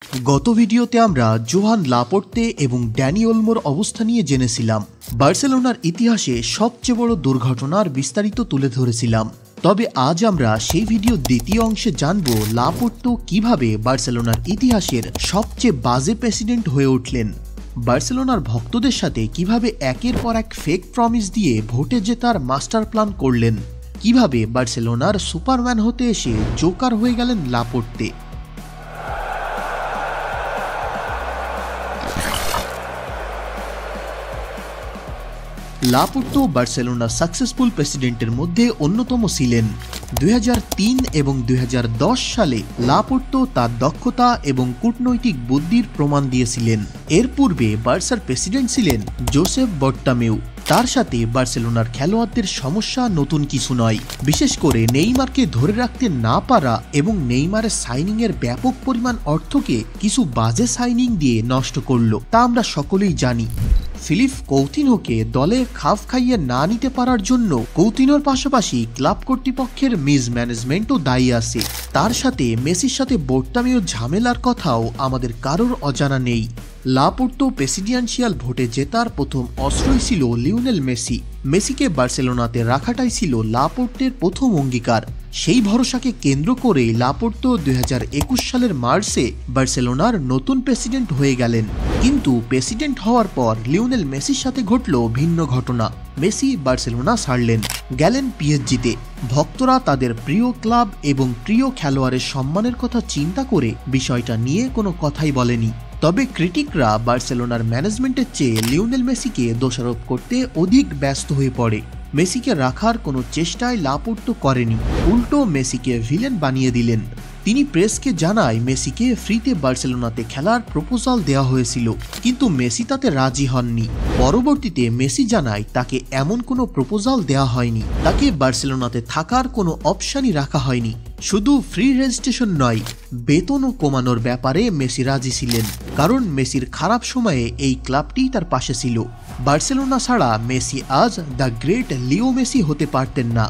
গত ভিডিওতে আমরা জোহান লাপোর্তে এবং ড্যানি ওলমোর অবস্থা নিয়ে জেনেছিলাম। বার্সেলোনার ইতিহাসে সবচেয়ে বড় দুর্ঘটনার বিস্তারিত তুলে ধরেছিলাম। তবে আজ আমরা সেই ভিডিওর দ্বিতীয় অংশে জানব লাপোর্তে কিভাবে বার্সেলোনার ইতিহাসের সবচেয়ে বাজে প্রেসিডেন্ট হয়ে উঠলেন, বার্সেলোনার ভক্তদের সাথে কিভাবে একের পর এক ফেক প্রমিস দিয়ে ভোটে জেতার মাস্টার প্ল্যান করলেন, কিভাবে বার্সেলোনার সুপারম্যান হতে এসে জোকার হয়ে গেলেন লাপোর্তে। লাপোর্তে বার্সেলোনার সাকসেসফুল প্রেসিডেন্টের মধ্যে অন্যতম ছিলেন। 2003 এবং 2010 সালে লাপোর্তে তার দক্ষতা এবং কূটনৈতিক বুদ্ধির প্রমাণ দিয়েছিলেন। এর পূর্বে বার্সার প্রেসিডেন্ট ছিলেন জোসেফ বর্টামেউ। তার সাথে বার্সেলোনার খেলোয়াড়দের সমস্যা নতুন কিছু নয়, বিশেষ করে নেইমারকে ধরে রাখতে না পারা এবং নেইমারের সাইনিংয়ের ব্যাপক পরিমাণ অর্থকে কিছু বাজে সাইনিং দিয়ে নষ্ট করল, তা আমরা সকলেই জানি। ফিলিপ কৌতিনহোকে দলে খাপ খাইয়ে না নিতে পারার জন্য কৌতিনহোর পাশাপাশি ক্লাব কর্তৃপক্ষের মিসম্যানেজমেন্টও দায়ী আছে। তার সাথে মেসির সাথে বর্তামেও ঝামেলার কথাও আমাদের কারোর অজানা নেই। লাপোর্তে প্রেসিডেন্সিয়াল ভোটে জেতার প্রথম অস্ত্রই ছিল লিওনেল মেসি। মেসিকে বার্সেলোনাতে রাখাটাই ছিল লাপোর্তের প্রথম অঙ্গীকার। সেই ভরসাকে কেন্দ্র করে লাপোর্তে 2021 সালের মার্চে বার্সেলোনার নতুন প্রেসিডেন্ট হয়ে গেলেন। কিন্তু প্রেসিডেন্ট হওয়ার পর লিওনেল মেসির সাথে ঘটল ভিন্ন ঘটনা। মেসি বার্সেলোনা ছাড়লেন, গেলেন পিএসজিতে। ভক্তরা তাদের প্রিয় ক্লাব এবং প্রিয় খেলোয়াড়ের সম্মানের কথা চিন্তা করে বিষয়টা নিয়ে কোনো কথাই বলেনি। তবে ক্রিটিকরা বার্সেলোনার ম্যানেজমেন্টের চেয়ে লিওনেল মেসিকে দোষারোপ করতে অধিক ব্যস্ত হয়ে পড়ে। মেসিকে রাখার কোনো চেষ্টাই লাপোর্তে করেনি, উল্টো মেসিকে ভিলেন বানিয়ে দিলেন। তিনি প্রেসকে জানায় মেসিকে ফ্রিতে বার্সেলোনাতে খেলার প্রপোজাল দেওয়া হয়েছিল, কিন্তু মেসি তাতে রাজি হননি। পরবর্তীতে মেসি জানায় তাকে এমন কোনো প্রপোজাল দেওয়া হয়নি, তাকে বার্সেলোনাতে থাকার কোনো অপশনই রাখা হয়নি। শুধু ফ্রি রেজিস্ট্রেশন নয়, বেতনও কমানোর ব্যাপারে মেসি রাজি ছিলেন, কারণ মেসির খারাপ সময়ে এই ক্লাবটি তার পাশে ছিল। বার্সেলোনা ছাড়া মেসি আজ দ্য গ্রেট লিও মেসি হতে পারতেন না।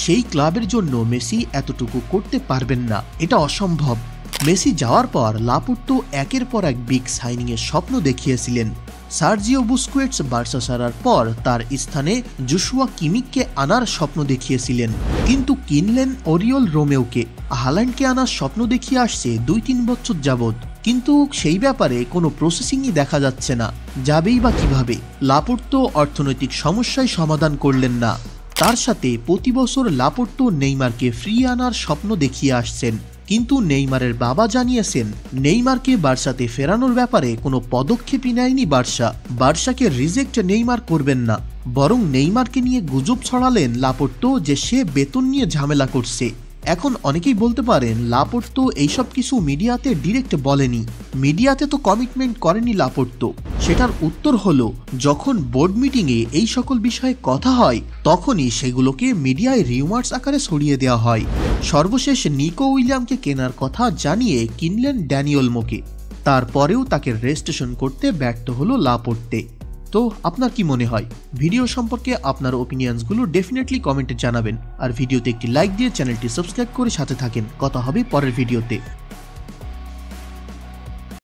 সেই ক্লাবের জন্য মেসি এতটুকু করতে পারবেন না, এটা অসম্ভব। মেসি যাওয়ার পর লাপোর্তে একের পর এক বিগ সাইনিংয়ের স্বপ্ন দেখিয়েছিলেন। সার্জিও বুস্কুয়েটস বার্সা ছাড়ার পর তার স্থানে জোশুয়া কিমিককে আনার স্বপ্ন দেখিয়েছিলেন, কিন্তু কিনলেন ওরিওল রোমেওকে। হাল্যান্ডকে আনার স্বপ্ন দেখিয়ে আসছে 2-3 বছর যাবৎ, কিন্তু সেই ব্যাপারে কোনো প্রসেসিংই দেখা যাচ্ছে না। যাবেই বা কিভাবে? লাপোর্তে অর্থনৈতিক সমস্যায় সমাধান করলেন না। তার সাথে প্রতি বছর লাপোর্তে নেইমারকে ফ্রি আনার স্বপ্ন দেখিয়ে আসছেন, কিন্তু নেইমারের বাবা জানিয়েছেন নেইমারকে বার্সাতে ফেরানোর ব্যাপারে কোনো পদক্ষেপই নেয়নি বার্সা। বার্সাকে রিজেক্ট নেইমার করবেন না, বরং নেইমারকে নিয়ে গুজব ছড়ালেন লাপোর্তে যে সে বেতন নিয়ে ঝামেলা করছে। এখন অনেকেই বলতে পারেন লাপোর্তে এইসব কিছু মিডিয়াতে ডিরেক্ট বলেনি, মিডিয়াতে তো কমিটমেন্ট করেনি লাপোর্তে। সেটার উত্তর হলো, যখন বোর্ড মিটিংয়ে এই সকল বিষয়ে কথা হয় তখনই সেগুলোকে মিডিয়ায় রিউমার্স আকারে ছড়িয়ে দেওয়া হয়। সর্বশেষ নিকো উইলিয়ামকে কেনার কথা জানিয়ে কিনলেন ড্যানি ওলমোকে, তারপরেও তাকে রেজিস্ট্রেশন করতে ব্যর্থ হলো লাপোর্তে। তো আপনার কি মনে হয়? ভিডিও সম্পর্কে আপনার ওপিনিয়নসগুলো ডেফিনেটলি কমেন্টে জানাবেন, আর ভিডিওতে একটি লাইক দিয়ে চ্যানেলটি সাবস্ক্রাইব করে সাথে থাকেন। কথা হবে পরের ভিডিওতে।